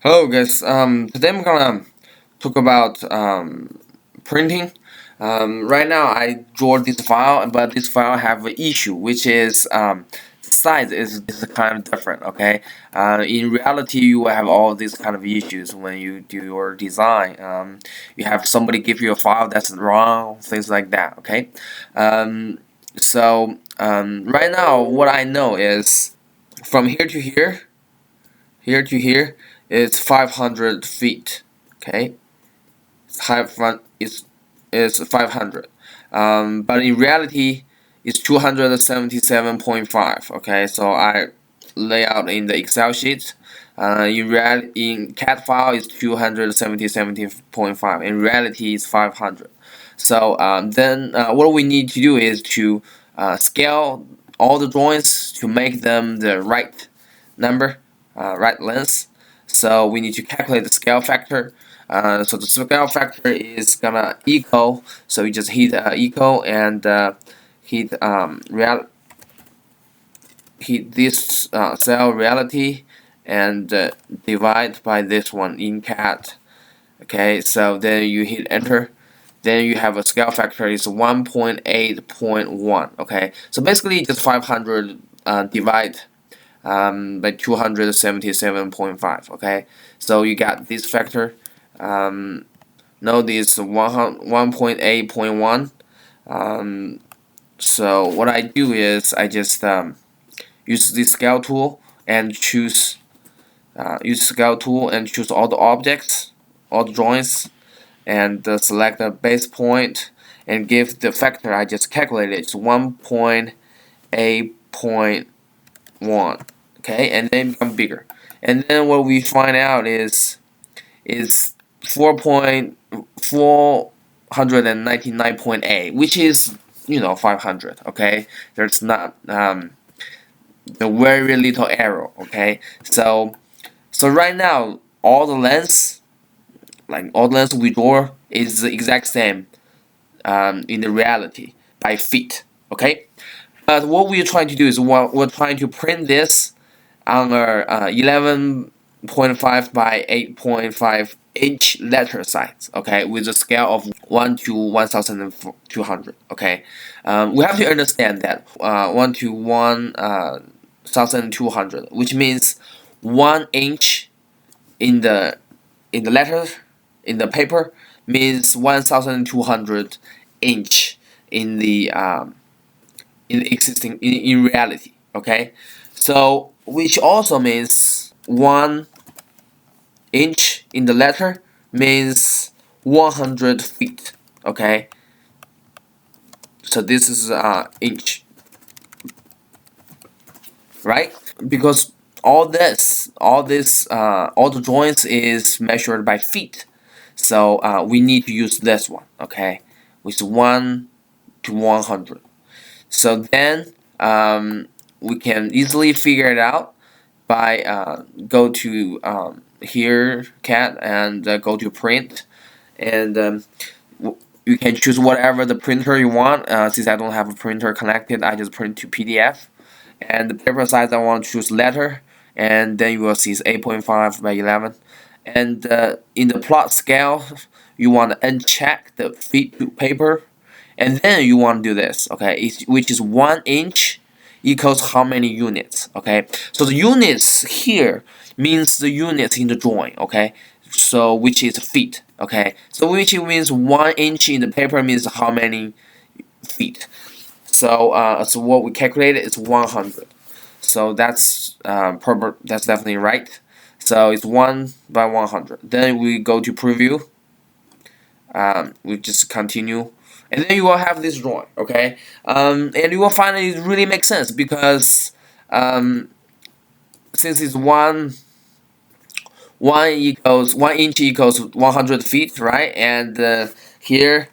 Hello guys, today I'm gonna talk about printing. Right now I draw this file, but this file have an issue, which is the size is kind of different. Okay, in reality you will have all these kind of issues when you do your design. You have somebody give you a file that's wrong, things like that. Okay, right now what I know is from here to here is 500 feet. Okay, high front is 500, but in reality it's 277.5. Okay, so I lay out in the Excel sheet. In CAD file is 277.5. In reality it's 500. So then what we need to do is to scale all the drawings to make them the right number, right length. So we need to calculate the scale factor. So the scale factor is gonna equal. So you just hit equal and hit hit this cell reality and divide by this one in CAD. Okay, so then you hit enter. Then you have a scale factor is 1.8.1. Okay, so basically just 500 divide by 277.5. Okay, so you got this factor. Know this 1.8.1. So what I do is I just use the scale tool and choose all the objects, all the drawings, and select the base point and give the factor I just calculated. It's 1.8.1. Okay, and then become bigger. And then what we find out is 4.499.8, which is 500. Okay, there's not the very little error. Okay, so right now all the lengths, like all the lengths we draw, is the exact same in the reality by feet. Okay, but what we're trying to do is we're trying to print this on a 11.5 by 8.5 inch letter size. Okay, with a scale of 1 to 1,200. Okay, we have to understand that 1 to 1,200, which means 1 inch in the letter in the paper means 1,200 inch in the existing in reality. Okay, so which also means 1 inch in the letter means 100 feet. Okay, so this is inch, right? Because all the drawings is measured by feet, so we need to use this one. Okay, with 1 to 100. So then we can easily figure it out by go to here CAD and go to print, and you can choose whatever the printer you want. Since I don't have a printer connected, I just print to PDF. And the paper size I want to choose letter, and then you will see it's 8.5 by 11. And in the plot scale, you want to uncheck the feet to paper, and then you want to do this. Okay, which is 1 inch equals how many units. Okay, so the units here means the units in the drawing. Okay, so which is feet. Okay, so which means 1 inch in the paper means how many feet. So what we calculated is 100. So that's that's definitely right. So it's 1 by 100. Then we go to preview. We just continue, and then you will have this drawing. Okay, and you will find it really makes sense because since it's 1 inch equals 100 feet, right? And here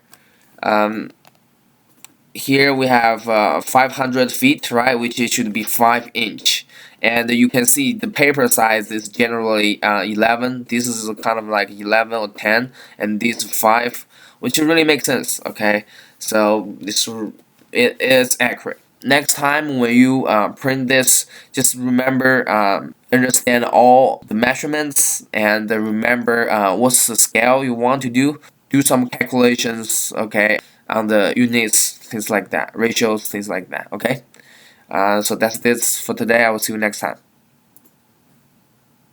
here we have 500 feet, right, which it should be 5 inch. And you can see the paper size is generally 11. This is kind of like 11 or 10, and this 5, which really makes sense. Okay, so it is accurate. Next time when you print this, just remember understand all the measurements and remember what's the scale you want to do some calculations, okay, on the units, things like that, ratios, things like that, okay. So that's this for today. I will see you next time.